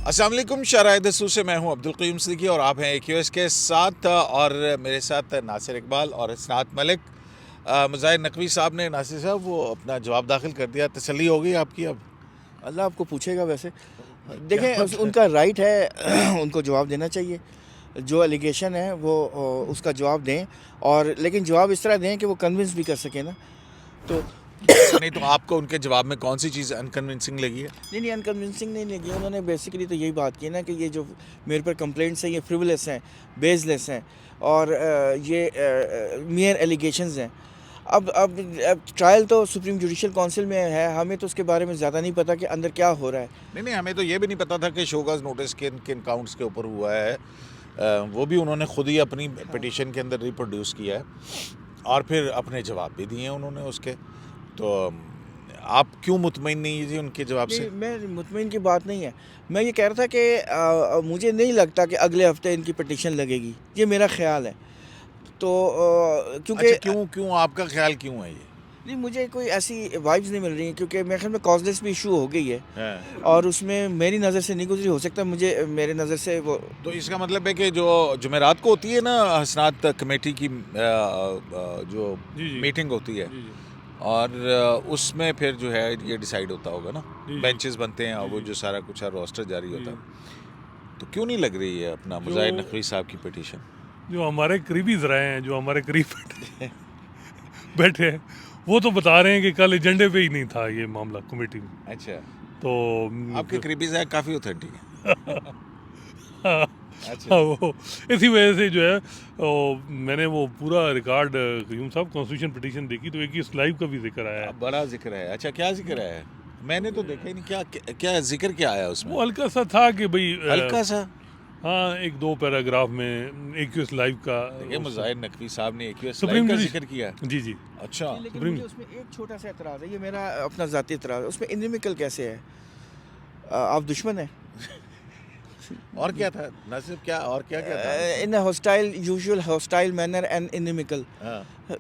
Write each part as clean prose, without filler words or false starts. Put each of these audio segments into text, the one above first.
السلام علیکم، شرائط دستور سے میں ہوں عبدالقیوم صدیقی اور آپ ہیں AQS کے ساتھ، اور میرے ساتھ ناصر اقبال اور اسناد ملک۔ مظاہر نقوی صاحب نے، ناصر صاحب، وہ اپنا جواب داخل کر دیا، تسلی ہو گئی آپ کی؟ اب اللہ آپ کو پوچھے گا، ویسے دیکھیں ان کا رائٹ ہے، ان کو جواب دینا چاہیے، جو الیگیشن ہے وہ اس کا جواب دیں، اور لیکن جواب اس طرح دیں کہ وہ کنونس بھی کر سکیں نا۔ تو نہیں تو آپ کو ان کے جواب میں کون سی چیز انکنونسنگ لگی ہے؟ نہیں انکنونسنگ نہیں لگی، انہوں نے بیسیکلی تو یہی بات کی نا کہ یہ جو میرے پر کمپلینٹس ہیں یہ فریولیس ہیں، بیس لیس ہیں، اور یہ میئر ایلیگیشنز ہیں۔ اب ٹرائل تو سپریم جوڈیشل کونسل میں ہے، ہمیں تو اس کے بارے میں زیادہ نہیں پتہ کہ اندر کیا ہو رہا ہے۔ نہیں، ہمیں تو یہ بھی نہیں پتا تھا کہ شوکاز نوٹس کن کاؤنٹس کے اوپر ہوا ہے، وہ بھی انہوں نے خود ہی اپنی پٹیشن کے اندر ریپروڈیوس کیا ہے، اور پھر اپنے جواب بھی دیے ہیں انہوں نے اس کے۔ تو آپ کیوں مطمئن نہیں جی ان کے جواب سے؟ میں مطمئن کی بات نہیں ہے، میں یہ کہہ رہا تھا کہ مجھے نہیں لگتا کہ اگلے ہفتے ان کی پٹیشن لگے گی، یہ میرا خیال ہے۔ تو کیونکہ کیوں آپ کا خیال کیوں ہے یہ؟ نہیں، مجھے کوئی ایسی وائبز نہیں مل رہی ہیں، کیونکہ میرے خیال میں کازلیس بھی ایشو ہو گئی ہے، اور اس میں میری نظر سے نہیں گزری، ہو سکتا ہے مجھے میرے نظر سے وہ۔ تو اس کا مطلب ہے کہ جو جمعرات کو ہوتی ہے نا حسنات کمیٹی کی جو میٹنگ ہوتی ہے، اور اس میں پھر جو ہے یہ ڈیسائیڈ ہوتا ہوگا نا، بینچز بنتے ہیں اور وہ جو سارا کچھ روسٹر جاری ہوتا ہے، تو کیوں نہیں لگ رہی ہے اپنا مظاہر نقوی صاحب کی پٹیشن؟ جو ہمارے قریبی ذرائع ہیں، جو ہمارے قریب بیٹھے ہیں، وہ تو بتا رہے ہیں کہ کل ایجنڈے پہ ہی نہیں تھا یہ معاملہ کمیٹی میں۔ اچھا، تو آپ کے قریبی ذرائع کافی اوتھینٹک ہیں۔ وہ اسی وجہ سے جو ہے میں نے وہ پورا ریکارڈ قیوم صاحب کانسٹیٹیوشن پٹیشن دیکھی تو ایک اس لائیو کا بھی ذکر آیا ہے، بڑا ذکر ہے۔ اچھا، کیا ذکر ہے؟ میں نے تو دیکھا ہی نہیں، کیا ذکر کیا آیا اس میں؟ وہ ہلکا سا تھا کہ بھئی ہلکا سا، ہاں، ایک دو پیراگراف میں AQS لائیو کا مظاہر نقوی صاحب نے AQS لائیو کا ذکر کیا۔ جی اچھا، لیکن مجھے اس میں ایک چھوٹا سا اعتراض ہے، یہ میرا اپنا ذاتی اعتراض ہے، اس میں انیمیکل کیسے ہے؟ آپ دشمن ہیں؟ اور کیا تھا ناصر؟ کیا اور کیا تھا؟ In hostile usual hostile manner and inimical,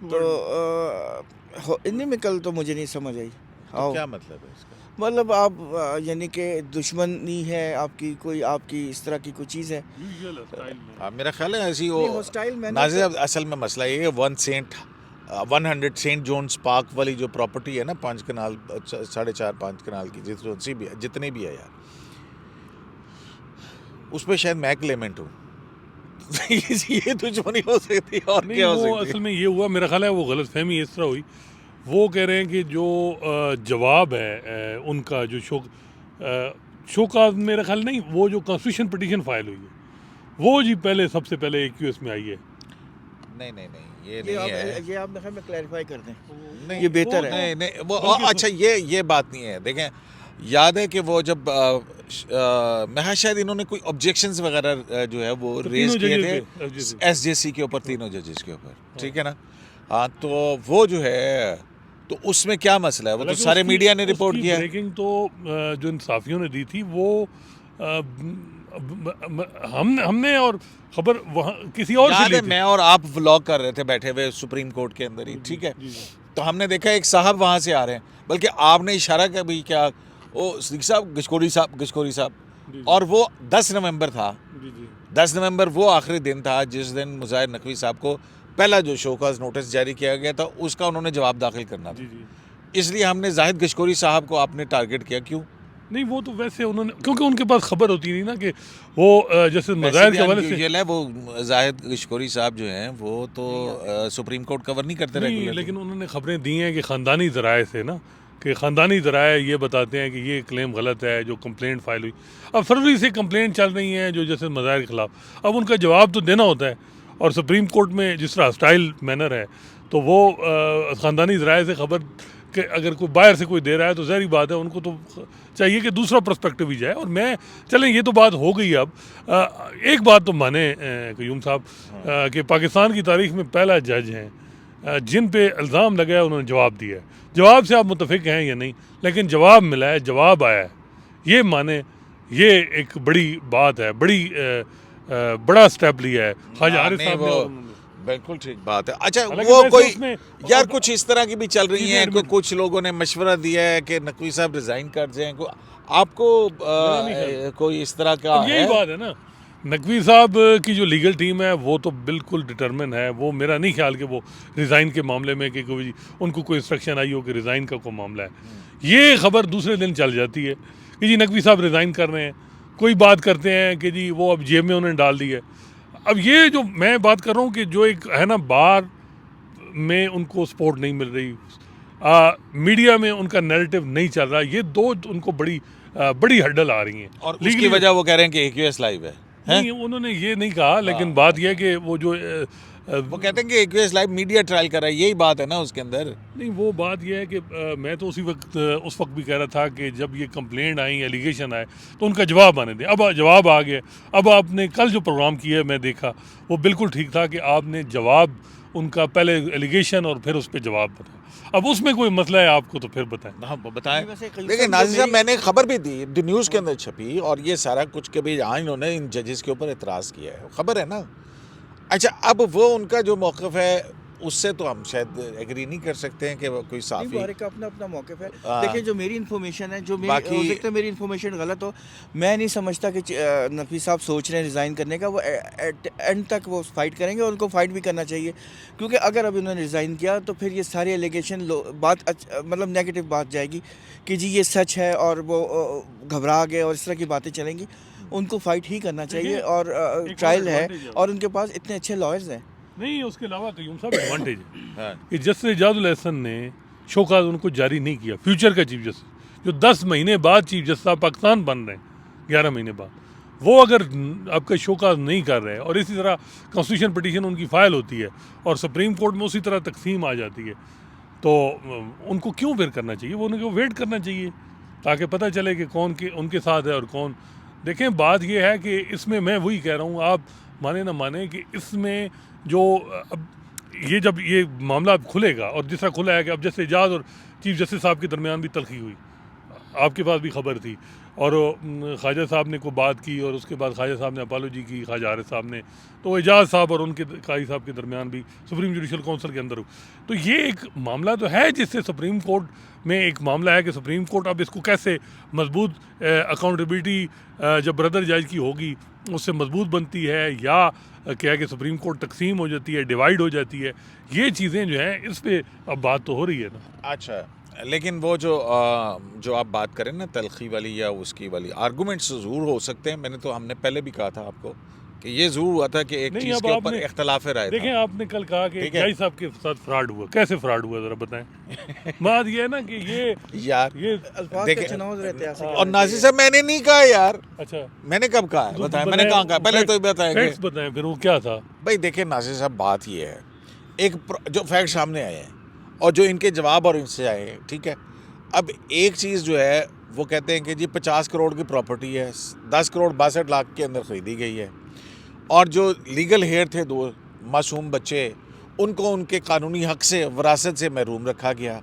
تو انیمیکل تو مجھے نہیں سمجھ آئی۔ کیا مطلب ہے اس کا؟ مطلب آپ یعنی کہ دشمنی ہے آپ کی، کوئی آپ کی اس طرح کی کوئی چیز ہے؟ میرا خیال ہے ایسی وہ ناظر، اصل میں مسئلہ یہ ہے 100 سینٹ جونز پارک والی جو پراپرٹی ہے نا، 5 کنال 4.5-5 کنال کی جتنے بھی ہے یار، اس پہ شاید میں کلیمنٹ ہوں۔ یہ دشمنی ہو سکتی ہے اور کیا ہو سکتی ہے؟ اصل میں یہ ہوا، میرا خیال ہے وہ غلط فہمی اس طرح ہوئی، وہ کہہ رہے ہیں کہ جو جواب ہے ان کا جو شو کا میرا خیال نہیں، وہ جو کانسٹیٹیوشن پٹیشن فائل ہوئی ہے وہ جی پہلے سب سے پہلے AQS میں آئی ہے۔ نہیں، یہ نہیں ہے، یہ آپ میں کلیریفائی کر دیں، یہ بہتر ہے۔ نہیں وہ اچھا، یہ بات نہیں ہے۔ دیکھیں، یاد ہے کہ وہ جب میں شاید انہوں نے کوئی آبجیکشنز وغیرہ جو ہے وہ ریز کیے تھے SJC کے اوپر، تینوں ججز کے اوپر، ٹھیک ہے نا؟ ہاں، تو وہ جو ہے، تو اس میں کیا مسئلہ ہے؟ وہ تو سارے میڈیا نے رپورٹ کیا ہے۔ بریکنگ تو جو انصافیوں نے دی تھی وہ ہم نے، اور خبر وہاں کسی اور سے لی تھی۔ میں اور آپ ولاگ کر رہے تھے بیٹھے ہوئے سپریم کورٹ کے اندر ہی، ٹھیک ہے؟ تو ہم نے دیکھا ایک صاحب وہاں سے آ رہے ہیں، بلکہ آپ نے اشارہ کیا بھی، کیا وہ صدیق صاحب گشکوری صاحب، اور وہ 10 نومبر تھا، 10 نومبر وہ آخری دن تھا جس دن مظاہر نقوی صاحب کو پہلا جو شوکاز نوٹس جاری کیا گیا تھا، اس کا انہوں نے جواب داخل کرنا تھا۔ اس لیے ہم نے زاہد گشکوری صاحب کو آپ نے ٹارگٹ کیا، کیوں؟ نہیں، وہ تو ویسے انہوں نے، کیونکہ ان کے پاس خبر ہوتی نہیں نا کہ وہ جیسے مظاہر کے حوالے سے ہے، وہ زاہد گشکوری صاحب جو ہیں وہ تو سپریم کورٹ کور نہیں کرتے رہے، لیکن انہوں نے خبریں دی ہیں کہ خاندانی ذرائع سے نا، کہ خاندانی ذرائع یہ بتاتے ہیں کہ یہ کلیم غلط ہے، جو کمپلینٹ فائل ہوئی، اب فروری سے کمپلینٹ چل رہی ہیں جو جیسے مظاہر کے خلاف، اب ان کا جواب تو دینا ہوتا ہے، اور سپریم کورٹ میں جس طرح ہاسٹائل مینر ہے، تو وہ خاندانی ذرائع سے خبر کہ اگر کوئی باہر سے کوئی دے رہا ہے تو ظاہری بات ہے ان کو تو چاہیے کہ دوسرا پرسپیکٹو بھی جائے۔ اور میں چلیں، یہ تو بات ہو گئی، اب ایک بات تو مانے قیوم صاحب کہ پاکستان کی تاریخ میں پہلا جج ہیں جن پہ الزام لگا ہے انہوں نے جواب دیا ہے۔ جواب سے آپ متفق ہیں یا نہیں، لیکن جواب ملا ہے، جواب آیا ہے، یہ مانے، یہ ایک بڑی بات ہے، بڑا سٹیپ لیا ہے خواجہ عارف صاحب نے۔ بالکل ٹھیک بات ہے. اچھا حالانکہ وہ ویسے کوئی اس میں یار کچھ اس طرح کی بھی چل رہی ہیں, ایڈمٹ کچھ لوگوں نے مشورہ دیا ہے کہ نقوی صاحب ریزائن کر جائیں. آپ کو کوئی اس طرح کا اب یہی بات ہے نا, نقوی صاحب کی جو لیگل ٹیم ہے وہ تو بالکل ڈٹرمن ہے. وہ میرا نہیں خیال کہ وہ ریزائن کے معاملے میں کہ کوئی ان کو کوئی انسٹرکشن آئی ہو کہ ریزائن کا کوئی معاملہ ہے. یہ خبر دوسرے دن چل جاتی ہے کہ جی نقوی صاحب ریزائن کر رہے ہیں, کوئی بات کرتے ہیں کہ جی وہ اب جیب میں انہیں ڈال دی ہے. اب یہ جو میں بات کر رہا ہوں کہ جو ایک ہے نا بار میں ان کو سپورٹ نہیں مل رہی, میڈیا میں ان کا نیریٹو نہیں چل رہا, یہ دو ان کو بڑی ہرڈل آ رہی ہیں. اور اس کی وجہ وہ کہہ رہے ہیں کہ AQS لائیو ہے. نہیں انہوں نے یہ نہیں کہا, لیکن بات یہ ہے کہ وہ جو وہ کہتے ہیں کہ AQS لائیو میڈیا ٹرائل کر رہا ہے, یہی بات ہے نا اس کے اندر. نہیں وہ بات یہ ہے کہ میں تو اس وقت بھی کہہ رہا تھا کہ جب یہ کمپلینٹ آئیں, ایلیگیشن آئے تو ان کا جواب آنے دیں. اب جواب آ گیا. اب آپ نے کل جو پروگرام کیا ہے میں دیکھا وہ بالکل ٹھیک تھا کہ آپ نے جواب ان کا پہلے ایلیگیشن اور پھر اس پہ جواب بتایا. اب اس میں کوئی مسئلہ ہے آپ کو تو پھر بتائیں. ہاں بتائیں. دیکھیں ناظر صاحب, میں نے خبر بھی دی, دی نیوز کے اندر چھپی, اور یہ سارا کچھ کہ بھائی انہوں نے ان ججز کے اوپر اعتراض کیا ہے, خبر ہے نا. اچھا اب وہ ان کا جو موقف ہے اس سے تو ہم شاید ایگری نہیں کر سکتے ہیں کہ وہ کوئی صافی کا اپنا موقف ہے. دیکھیں جو میری انفارمیشن ہے, جو باقی میری انفارمیشن غلط ہو, میں نہیں سمجھتا کہ نقوی صاحب سوچ رہے ہیں ریزائن کرنے کا. وہ اینڈ تک وہ فائٹ کریں گے, اور ان کو فائٹ بھی کرنا چاہیے, کیونکہ اگر اب انہوں نے ریزائن کیا تو پھر یہ سارے ایلیگیشن بات مطلب نیگیٹو بات جائے گی کہ جی یہ سچ ہے, اور وہ گھبرا گئے اور اس طرح کی باتیں چلیں گی. ان کو فائٹ ہی کرنا چاہیے, اور ٹرائل ہے اور ان کے پاس اتنے اچھے لائرز ہیں. نہیں اس کے علاوہ قیوم صاحب ایڈوانٹیج ہے کہ جسٹس اعجاز الاحسن نے شوکاز ان کو جاری نہیں کیا. فیوچر کا چیف جسٹس جو 10 مہینے بعد چیف جسٹس صاحب پاکستان بن رہے ہیں, 11 مہینے بعد, وہ اگر آپ کا شوکاز نہیں کر رہے اور اسی طرح کانسٹیٹیوشن پٹیشن ان کی فائل ہوتی ہے اور سپریم کورٹ میں اسی طرح تقسیم آ جاتی ہے, تو ان کو کیوں پھر کرنا چاہیے؟ وہ ان کو ویٹ کرنا چاہیے تاکہ پتہ چلے کہ کون ان کے ساتھ ہے اور کون. دیکھیں بات یہ ہے کہ اس میں وہی کہہ رہا ہوں, آپ مانے نہ مانے کہ اس میں جو اب یہ جب یہ معاملہ اب کھلے گا, اور جس طرح کھلا ہے کہ اب جیسے اعجاز اور چیف جسٹس صاحب کے درمیان بھی تلخی ہوئی, آپ کے پاس بھی خبر تھی, اور خواجہ صاحب نے کوئی بات کی اور اس کے بعد خواجہ صاحب نے اپالوجی کی, خواجہ عارف صاحب نے, تو اعجاز صاحب اور ان کے قاضی صاحب کے درمیان بھی سپریم جوڈیشل کونسل کے اندر ہو. تو یہ ایک معاملہ تو ہے جس سے سپریم کورٹ میں ایک معاملہ ہے کہ سپریم کورٹ اب اس کو کیسے مضبوط اکاؤنٹیبلٹی جب بردر جج کی ہوگی اس سے مضبوط بنتی ہے, یا کیا کہ سپریم کورٹ تقسیم ہو جاتی ہے, ڈیوائیڈ ہو جاتی ہے. یہ چیزیں جو ہیں اس پہ اب بات تو ہو رہی ہے نا. اچھا لیکن وہ جو آپ بات کریں نا تلخی والی یا اس کی والی آرگومنٹس ضرور ہو سکتے ہیں. میں نے تو ہم نے پہلے بھی کہا تھا آپ کو کہ یہ ضرور ہوا تھا کہ ایک چیز کے اوپر اختلاف رائے. دیکھیں آپ نے کل کہا کہ جج صاحب کے ساتھ فراڈ ہوا, کیسے فراڈ ہوا ذرا بتائیں. بات یہ ہے نا کہ یہ یار دیکھیں, اور ناظر صاحب میں نے نہیں کہا یار. اچھا میں نے کب کہا ہے بتائیں, میں نے کہاں کہا, پہلے تو بتائیں گے. بتائیں پھر وہ کیا تھا. بھائی دیکھیں ناظر صاحب بات یہ ہے, ایک جو فیکٹ سامنے آئے ہیں اور جو ان کے جواب اور ان سے آئے ہیں, ٹھیک ہے. اب ایک چیز جو ہے وہ کہتے ہیں کہ جی 50 کروڑ کی پراپرٹی ہے, 10 کروڑ 62 لاکھ کے اندر خریدی گئی ہے, اور جو لیگل ہیئر تھے 2 معصوم بچے, ان کو ان کے قانونی حق سے وراثت سے محروم رکھا گیا.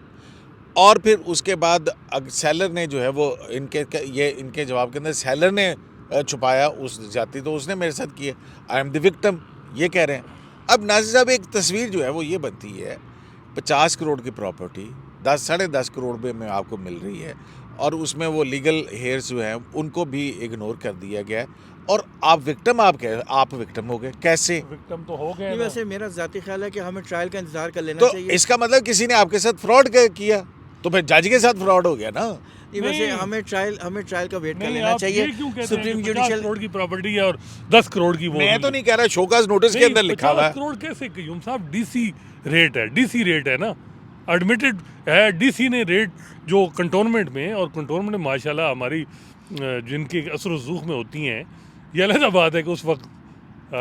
اور پھر اس کے بعد سیلر نے جو ہے وہ ان کے جواب کے اندر سیلر نے چھپایا اس جاتی, تو اس نے میرے ساتھ کی ہے, آئی ایم دی وکٹم, یہ کہہ رہے ہیں. اب ناظر صاحب ایک تصویر جو ہے وہ یہ بنتی ہے, 50 کروڑ کی پراپرٹی 10-10.5 کروڑ میں آپ کو مل رہی ہے, اور اس میں وہ لیگل ہیئرز جو ہیں ان کو بھی اگنور کر دیا گیا ہے, اور آپ وکٹم آپ وکٹم ہو گئے. کیسے وکٹم تو ہو گئے. ویسے میرا ذاتی خیال ہے کہ ہمیں ٹرائل کا انتظار کر لینا تو چاہیے. اس کا مطلب کسی نے آپ کے ساتھ فراڈ کیا, تو پھر جج کے ساتھ فراڈ ہو گیا نا. ویسے ہمیں ٹرائل کا ویٹ کر لینا چاہیے. سپریم جوڈیشل کروڑ کی پراپرٹی ہے اور 10 کروڑ کی وہ. میں تو نہیں کہہ رہا, شوکاز نوٹس کے اندر لکھا ہوا ہے 50 کروڑ کیسے قیوم صاحب, ڈی سی ریٹ ہے نا, ایڈمیٹڈ ہے. ڈی سی نے ریٹ جو کنٹونمنٹ میں, اور کنٹونمنٹ میں ماشاءاللہ ہماری جن کے اثر و رسوخ میں ہوتی ہیں, یہ علیحدہ بات ہے کہ اس وقت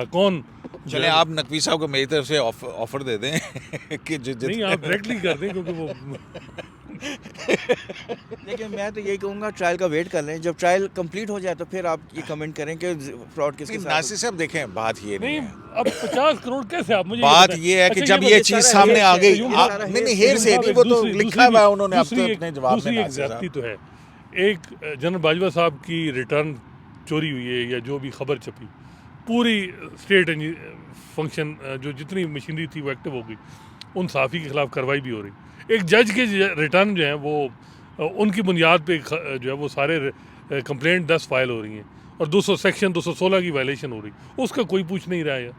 کون. چلیں آپ نقوی صاحب کو میری طرف سے آفر دے دیں کہ نہیں آپ ڈائریکٹلی کر دیں, کیونکہ وہ لیکن میں تو یہی کہوں گا ٹرائل کا ویٹ کر لیں. جب ٹرائل کمپلیٹ ہو جائے تو پھر آپ یہ کمنٹ کریں کہ فراڈ کس کے ساتھ. ناصر صاحب دیکھیں بات یہ نہیں ہے, اب 50 کروڑ کیسے آپ مجھے بات یہ ہے کہ جب یہ چیز سامنے آ گئی, نہیں ہیئر سے نہیں, وہ تو لکھا ہوا ہے انہوں نے اپنے جواب میں. دوسری ایک زیادتی تو ہے, ایک جنرل باجوہ صاحب کی ریٹرن چوری ہوئی ہے یا جو بھی خبر چھپی, پوری اسٹیٹ فنکشن جو جتنی مشینری تھی وہ ایکٹیو ہو گئی، ان صحافی کے خلاف کارروائی بھی ہو رہی۔ ایک جج کے ریٹرن جو ہیں وہ ان کی بنیاد پہ جو ہے وہ سارے کمپلینٹ 10 فائل ہو رہی ہیں اور 216 کی وائلیشن ہو رہی، اس کا کوئی پوچھ نہیں رہا ہے۔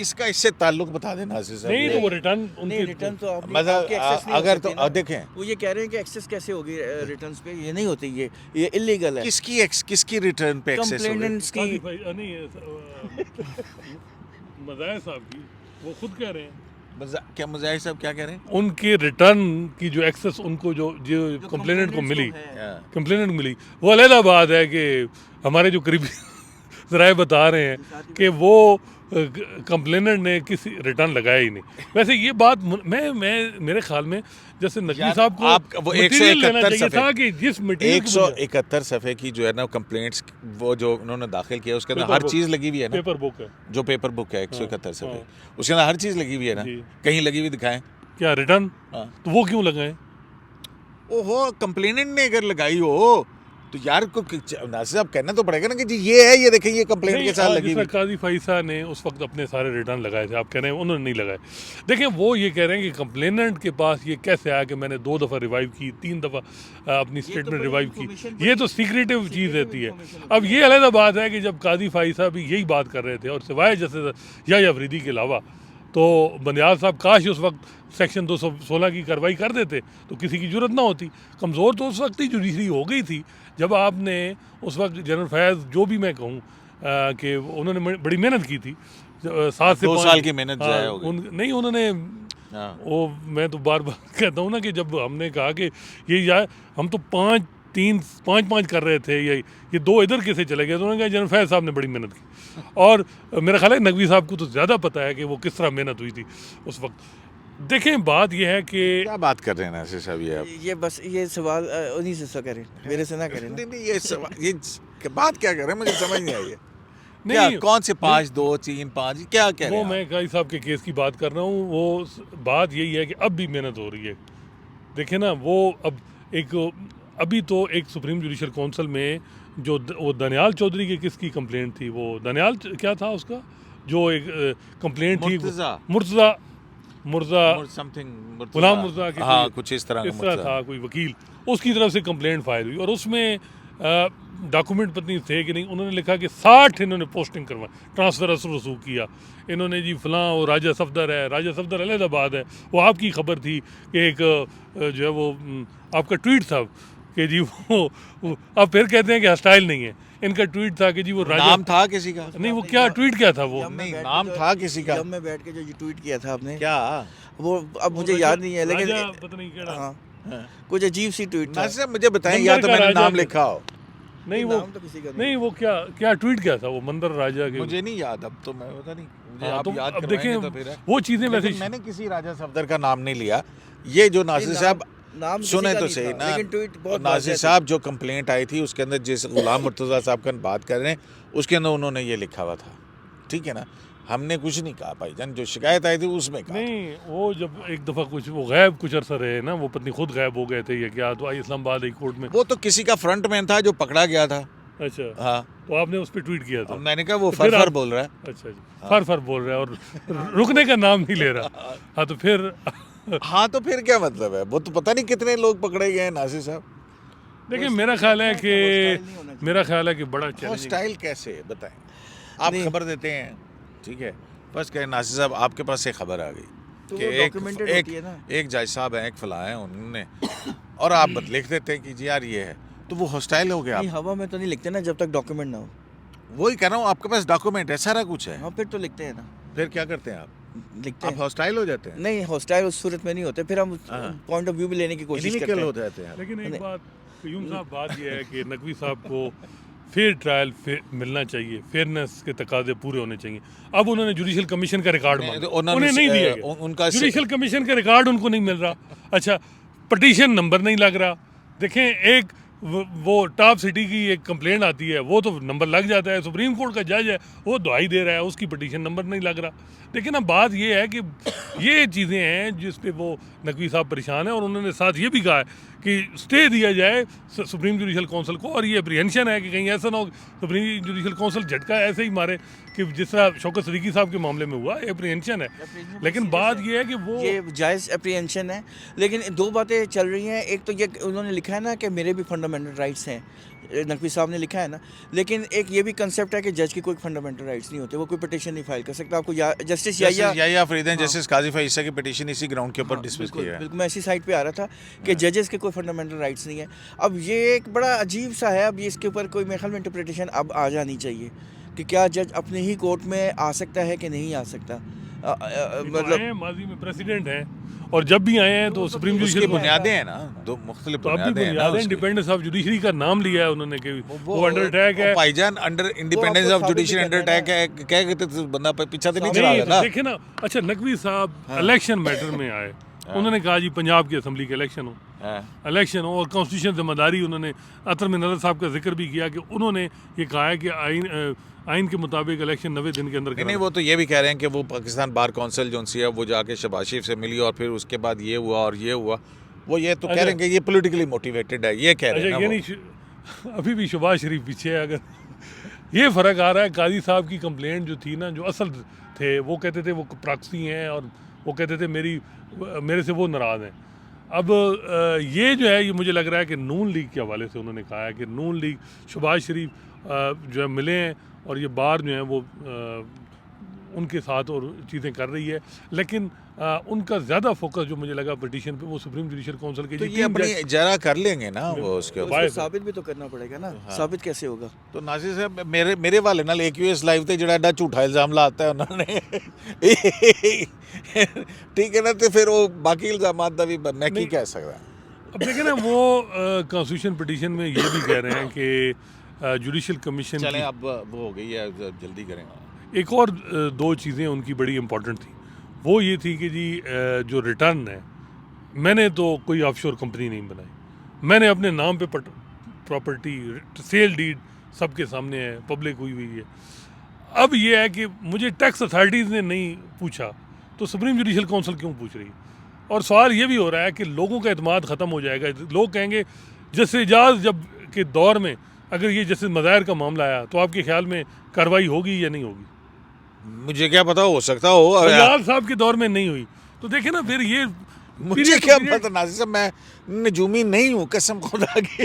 اس کا اس سے تعلق بتا دینا ناصر صاحب۔ نہیں تو وہ ریٹرن ان نہیں کے ریٹرن تو آپ مطلب اگر تو دیکھیں وہ یہ کہہ رہے ہیں کہ ایکسیس کیسے ہوگی ریٹرنز پہ، یہ نہیں ہوتی، یہ انلیگل ہے۔ کس کی ریٹرن پہ ایکسیس ہوگی؟ کمپلیننٹس کی نہیں مظاہر صاحب کی وہ خود کہہ رہے ہیں، کیا مظاہر صاحب کیا کہہ رہے ہیں؟ ان کے ریٹرن کی جو ایکسس ان کو جو کمپلیننٹ کو ملی، کمپلیننٹ ملی، وہ علیحدہ بات ہے کہ ہمارے جو قریبی ذرائع بتا رہے ہیں کہ وہ کمپلیننٹ نے کسی ریٹرن لگایا ہی نہیں۔ ویسے یہ بات میرے خیال میں جیسے نقوی صاحب کو مٹیریل لینا چاہیے تھا کہ جس مٹیریل 171 صفحے کی جو ہے نا کمپلینٹس وہ جو انہوں نے داخل کیا اس کے اندر ہر چیز لگی ہوئی ہے نا، پیپر بک ہے جو پیپر بک ہے 171 صفحے، اس کے اندر ہر چیز لگی ہوئی ہے نا، کہیں لگی ہوئی دکھائیں کیا ریٹرن، تو وہ کیوں لگائیں؟ اوہو کمپلیننٹ نے اگر لگائی ہو تو یار ناصر صاحب کہنا تو پڑے گا نا کہ جی یہ ہے، یہ دیکھیں یہ کمپلینٹ کے ساتھ لگی ہوئی۔ قاضی فائسہ نے اس وقت اپنے سارے ریٹرن لگائے تھے، آپ کہہ رہے ہیں انہوں نے نہیں لگائے۔ دیکھیں وہ یہ کہہ رہے ہیں کہ کمپلیننٹ کے پاس یہ کیسے آیا کہ میں نے 2 دفعہ ریوائیو کی، 3 دفعہ اپنی اسٹیٹمنٹ ریوائیو کی، یہ تو سیکریٹو چیز رہتی ہے۔ اب یہ علیحدہ بات ہے کہ جب قاضی فائسہ بھی یہی بات کر رہے تھے اور سوائے جسٹس یا افریدی کے علاوہ تو بندیال صاحب کاش اس وقت سیکشن 216 کی کارروائی کر دیتے تو کسی کی ضرورت نہ ہوتی۔ کمزور تو اس وقت ہی جوڈیشری ہو گئی تھی جب آپ نے اس وقت جنرل فیض جو بھی میں کہوں کہ انہوں نے بڑی محنت کی تھی، 7 سے 2 سال کی محنت ضائع ہو گئی۔ نہیں انہوں نے وہ میں تو بار بار کہتا ہوں نا کہ جب ہم نے کہا کہ یہ ہم تو 5 کر رہے تھے، یہ 2 ادھر کیسے چلے گئے، تو انہوں نے کہا جنرل فیض صاحب نے بڑی محنت کی، اور میرا خیال ہے نقوی صاحب کو تو زیادہ پتہ ہے کہ وہ کس طرح محنت ہوئی تھی اس وقت۔ دیکھیں بات یہ ہے کہ کیا بات کر رہے ہیں ناصر صاحب یہ بس یہ سوال انہی سے کریں، میرے سے نہ کریں۔ نہیں یہ بات کیا کر رہے ہیں مجھے سمجھ نہیں آئی ہے۔ نہیں کون سے 5 2 3 5 کیا کہہ رہے وہ ہیں؟ میں قاضی صاحب کے کیس کی بات کر رہا ہوں، وہ بات یہی ہے کہ اب بھی محنت ہو رہی ہے۔ دیکھیں نا وہ ابھی تو ایک سپریم جوڈیشل کونسل میں جو وہ دانیال چودھری کی کس کی کمپلینٹ تھی، وہ دانیال کیا تھا اس کا جو ایک کمپلینٹ تھی، مرزا غلام مرزا کی، ہاں کچھ اس طرح تھا کوئی وکیل، اس کی طرف سے کمپلینٹ فائل ہوئی اور اس میں ڈاکومنٹ پتہ نہیں تھے کہ نہیں، انہوں نے لکھا کہ 60 انہوں نے پوسٹنگ کروائی، ٹرانسفر اثر رسوخ کیا انہوں نے، جی فلاں وہ راجہ صفدر ہے، راجہ صفدر علیحدہ باد ہے، وہ آپ کی خبر تھی کہ ایک جو ہے وہ آپ کا ٹویٹ تھا کہ جی وہ آپ پھر کہتے ہیں کہ ہسٹائل نہیں ہے، ان کا ٹویٹ تھا کہ جی وہ راجہ نام تھا کسی کا، نہیں وہ کیا ٹویٹ کیا تھا، وہ نہیں نام تھا کسی کا، جب میں بیٹھ کے جو ٹویٹ کیا تھا آپ نے کیا وہ اب مجھے یاد نہیں ہے، لیکن پتہ نہیں کیڑا، ہاں کچھ عجیب سی ٹویٹ تھا۔ ناصر صاحب مجھے بتائیں یا تو میں نے نام لکھا ہو، نہیں وہ نہیں وہ کیا ٹویٹ کیا تھا، وہ مندر راجہ کے، مجھے نہیں یاد، اب تو میں پتہ نہیں مجھے آپ تو یاد اب کروائیں دیکھیں گے تو پھر ہے۔ وہ چیزیں ویسے میں نے کسی راجہ صفدر کا نام نہیں لیا، یہ جو ناصر صاحب سنیں تو صحیح نا، ناصر صاحب جو کمپلینٹ آئی تھی اس کے اندر جس غلام مرتضیٰ صاحب کا بات کر رہے ہیں اس کے اندر انہوں نے یہ لکھا ہوا تھا، ٹھیک ہے نا، ہم نے کچھ نہیں کہا بھائی جان، جو شکایت آئی تھی اس میں کہا نہیں، وہ جب ایک دفعہ کچھ وہ غائب کچھ عرصہ رہے نا، وہ پتنی خود غائب ہو گئے تھے یا کیا، تو آئی اسلام آباد ہائی کورٹ میں، وہ تو کسی کا فرنٹ مین تھا جو پکڑا گیا تھا، اچھا ہاں تو آپ نے اس پہ ٹویٹ کیا تھا، میں نے کہا وہ فر بول رہا ہے، اچھا جی فر بول رہا ہے اور رکنے کا نام نہیں لے رہا، ہاں تو پھر ہاں تو پھر کیا مطلب ہے، وہ تو پتہ نہیں کتنے لوگ پکڑے گئے ہیں ناصر صاحب۔ دیکھیں میرا خیال ہے کہ بڑا چیلنج، ہاسٹائل کیسے بتائیں، آپ خبر دیتے ہیں ٹھیک ہے، بس کہ ناصر صاحب آپ کے پاس ایک خبر آ گئی کہ ایک جج صاحب ہیں، ایک فلاں ہیں، انہوں نے، اور آپ لکھ دیتے ہیں کہ جی یار یہ ہے، تو وہ ہاسٹائل ہو گیا۔ ہوا میں تو نہیں لکھتے نا جب تک ڈاکومنٹ نہ ہو، وہی کہہ رہا ہوں، آپ کے پاس ڈاکومنٹ ہے، سارا کچھ ہے، ہاں پھر تو لکھتے ہیں نا، پھر کیا کرتے ہیں آپ لکھتے ہیں، ہاسٹائل ہو جاتے ہیں؟ نہیں ہاسٹائل اس صورت میں نہیں ہوتے، پھر ہم پوائنٹ آف ویو بھی لینے کی کوشش کرتے ہو ہیں، جاتے ہیں۔ لیکن ایک بات قیوم صاحب، بات یہ ہے کہ نقوی صاحب کو فیئر ٹرائل ملنا چاہیے، فیئرنیس کے تقاضے پورے ہونے چاہیے۔ اب انہوں نے جوڈیشل کمیشن کا ریکارڈ مانگا، انہیں نہیں دیا گیا، جوڈیشل کمیشن کا ریکارڈ ان کو نہیں مل رہا، اچھا پٹیشن نمبر نہیں لگ رہا۔ دیکھیں ایک وہ ٹاپ سٹی کی ایک کمپلینٹ آتی ہے، وہ تو نمبر لگ جاتا ہے، سپریم کورٹ کا جج ہے وہ دعائی دے رہا ہے، اس کی پٹیشن نمبر نہیں لگ رہا۔ لیکن اب بات یہ ہے کہ یہ چیزیں ہیں جس پہ وہ نقوی صاحب پریشان ہیں، اور انہوں نے ساتھ یہ بھی کہا ہے کہ اسٹے دیا جائے سپریم جوڈیشل کونسل کو. اور یہ اپریہنشن ہے کہ کہیں ایسا نہ ہو سپریم جوڈیشل کونسل جھٹکا ایسے ہی مارے کہ جس طرح شوکت صدیقی صاحب کے معاملے میں ہوا. اپریہنشن ہے, لیکن بات یہ ہے کہ وہ یہ جائز اپریہنشن ہے. لیکن دو باتیں چل رہی ہیں. ایک تو یہ انہوں نے لکھا ہے نا کہ میرے بھی فنڈامنٹل رائٹس ہیں, نقوی صاحب نے لکھا ہے نا, لیکن ایک یہ بھی کنسیپٹ ہے کہ جج کی کوئی فنڈامنٹل رائٹس نہیں ہوتے, وہ کوئی پٹیشن نہیں فائل کر سکتا. آپ کو جسٹس یا فریدین جسٹس قاضی فائز کی پٹیشن اسی گراؤنڈ کے اوپر ڈسمس کی ہے. بالکل میں اسی سائٹ پہ آ رہا تھا کہ ججز کے کوئی فنڈامنٹل رائٹس نہیں ہے. اب یہ ایک بڑا عجیب سا ہے. اب اس کے اوپر کوئی میرے خیال میں انٹرپریٹیشن اب آ جانی چاہیے کہ کیا جج اپنے ہی کورٹ میں آ سکتا ہے کہ نہیں آ سکتا. مطلب ماضی میں پریسیڈنٹ ہیں اور جب بھی آئے ہیں تو سپریم اس کی جوڈیشل بنیادیں ہیں نا, دو مختلف تو اب بھی بنیادیں ہیں نا. انڈیپینڈنس آف جوڈیشری کا نام لیا ہے انہوں نے کہ وہ انڈر اٹیک ہے. بھائی جان under independence of judiciary under attack ہے, کہہ کہتے تو بندہ پیچھا تو نہیں چلا گا نا. دیکھیں نا, اچھا نقوی صاحب الیکشن میٹر میں آئے, انہوں نے کہا جی پنجاب کی اسمبلی کے الیکشن ہو اور کانسٹیٹیوشن ذمہ داری. انہوں نے عطر میں نظر صاحب کا ذکر بھی کیا کہ انہوں نے یہ کہا ہے کہ آئین کے مطابق الیکشن 90 دن کے اندر نہیں. وہ تو یہ بھی کہہ رہے ہیں کہ وہ پاکستان بار کونسل جو سی ہے وہ جا کے شہباز شریف سے ملی اور پھر اس کے بعد یہ ہوا اور یہ ہوا. وہ یہ تو کہہ رہے ہیں کہ یہ پولیٹیکلی موٹیویٹڈ ہے, یہ کہہ رہے ہیں نا. ابھی بھی شہباز شریف پیچھے ہے. اگر یہ فرق آ رہا ہے, قاضی صاحب کی کمپلینٹ جو تھی نا, جو اصل تھے وہ کہتے تھے وہ پراکسی ہیں اور وہ کہتے تھے میرے سے وہ ناراض ہیں. اب یہ جو ہے یہ مجھے لگ رہا ہے کہ نون لیگ کے حوالے سے انہوں نے کہا ہے کہ نون لیگ شہباز شریف جو ہے ملے ہیں اور یہ بار جو ہیں وہ ان کے ساتھ اور چیزیں کر رہی ہے, لیکن ان کا زیادہ فوکس جو مجھے لگا پٹیشن پہ وہ سپریم جوڈیشل کونسل کے. تو یہ اپنی اجارہ کر لیں گے نا وہ اس کے اوپر, ثابت بھی تو کرنا پڑے گا نا. ثابت کیسے ہوگا؟ تو ناصر صاحب میرے والے نال AQS لائیو تے جڑا ایڈا جھوٹا الزام لاتا ہے انہوں نے ٹھیک ہے نا, تو پھر وہ باقی الزامات دا بھی میں کی کہہ سکتا. اب دیکھیں نا وہ کانسٹیٹیوشن پٹیشن میں یہ بھی کہہ رہے ہیں کہ جوڈیشل کمیشن چلیں اب وہ ہو گئی ہے, جلدی کریں. ایک اور دو چیزیں ان کی بڑی امپورٹنٹ تھیں. وہ یہ تھی کہ جی جو ریٹرن ہے, میں نے تو کوئی آف شور کمپنی نہیں بنائی, میں نے اپنے نام پہ پراپرٹی سیل ڈیڈ سب کے سامنے ہے, پبلک ہوئی ہے. اب یہ ہے کہ مجھے ٹیکس اتھارٹیز نے نہیں پوچھا تو سپریم جوڈیشل کونسل کیوں پوچھ رہی ہے. اور سوال یہ بھی ہو رہا ہے کہ لوگوں کا اعتماد ختم ہو جائے گا. لوگ کہیں گے جسٹس اعجاز جب کے دور میں اگر یہ جسٹس مظاہر کا معاملہ آیا تو آپ کے خیال میں کارروائی ہوگی یا نہیں ہوگی؟ مجھے کیا پتا, ہو سکتا ہو. اعجاز صاحب کے دور میں نہیں ہوئی تو دیکھیں نا پھر یہ مجھے کیا پتا ناصر صاحب, میں نجومی نہیں ہوں قسم خدا کی.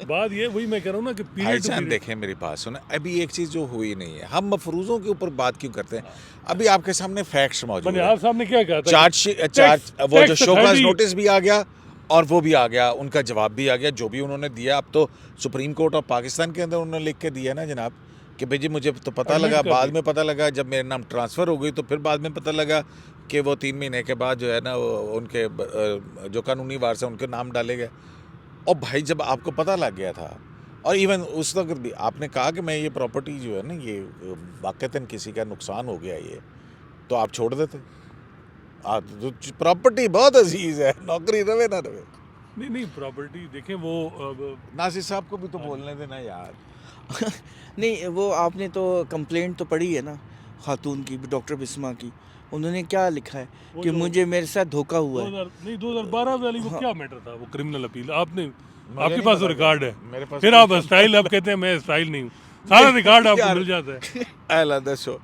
بات یہ وہی میں کہہ رہا ہوں نا کہ بھائی جان دیکھیں میری بات سنیں, ابھی ایک چیز جو ہوئی نہیں ہے, ہم مفروضوں کے اوپر بات کیوں کرتے ہیں. ابھی آپ کے سامنے فیکٹس موجود ہیں. بنیاد صاحب نے کیا کہا تھا, چارج وہ جو شو کاز نوٹس بھی آ گیا اور وہ بھی آ گیا, ان کا جواب بھی آ گیا جو بھی انہوں نے دیا. اب تو سپریم کورٹ آف پاکستان کے اندر انہوں نے لکھ کے دیا نا جناب کہ بھائی جی مجھے تو پتہ لگا, بعد میں پتہ لگا جب میرے نام ٹرانسفر ہو گئی تو پھر بعد میں پتہ لگا کہ وہ 3 مہینے کے بعد جو ہے نا ان کے جو قانونی وارث ہیں ان کے نام ڈالے گئے. اور بھائی جب آپ کو پتہ لگ گیا تھا اور ایون اس وقت بھی آپ نے کہا کہ میں یہ پراپرٹی جو ہے نا یہ واقعتاً کسی کا نقصان ہو گیا یہ, تو آپ چھوڑ دیتے. پراپرٹی بہت عزیز ہے, نوکری رہے نہ رہے. نہیں پراپرٹی دیکھیں وہ ناصر صاحب کو بھی تو بولنے دینا یار. نہیں وہ آپ نے تو کمپلینٹ تو پڑھی ہے نا خاتون کی, ڈاکٹر بسما کی. انہوں نے کیا لکھا ہے کہ مجھے میرے ساتھ دھوکہ ہوا ہے. نہیں 2012 والی وہ کیا میٹر تھا, وہ کرمنل اپیل. آپ نے آپ کے پاس ریکارڈ ہے, پھر آپ اسٹائل اب کہتے ہیں میں اسٹائل نہیں ہوں, سارا ریکارڈ آپ کو مل جاتا ہے. اعلیٰ دسو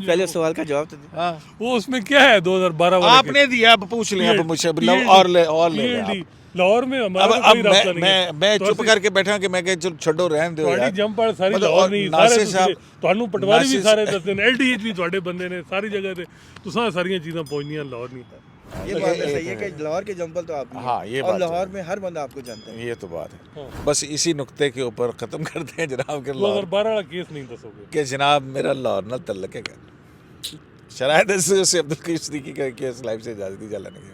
پہلے سوال کا جواب تو دیں. وہ اس میں کیا ہے 2012 والا آپ نے دیا, اب پوچھ لیں اب مجھ سے اور لے لاہور میں ہمارا کوئی رابطہ نہیں ہے. میں چپ کر کے بیٹھا کہ میں کہ چلو چھڈو رہن دیو یار. جم پڑ ساری لاہور نہیں, سارے تانوں پٹواری بھی سارے دستے نے, LDH بھی تواڈے بندے نے ساری جگہ تے, تساں ساری چیزاں پہنچنیاں لاہور نہیں. یہ بات صحیح ہے کہ لاہور کے جمپل تو آپ ہاں یہ اور لاہور میں ہر بندہ آپ کو جانتا ہے. یہ تو بات ہے. بس اسی نقطے کے اوپر ختم کرتے ہیں جناب کہ 2012 والا کیس نہیں دسو گے کہ جناب میرا لاہور نال تعلق ہے. شرائط سے عبدالقیوم صدیقی کا کیس لائف سے اجازت دی جا لگی.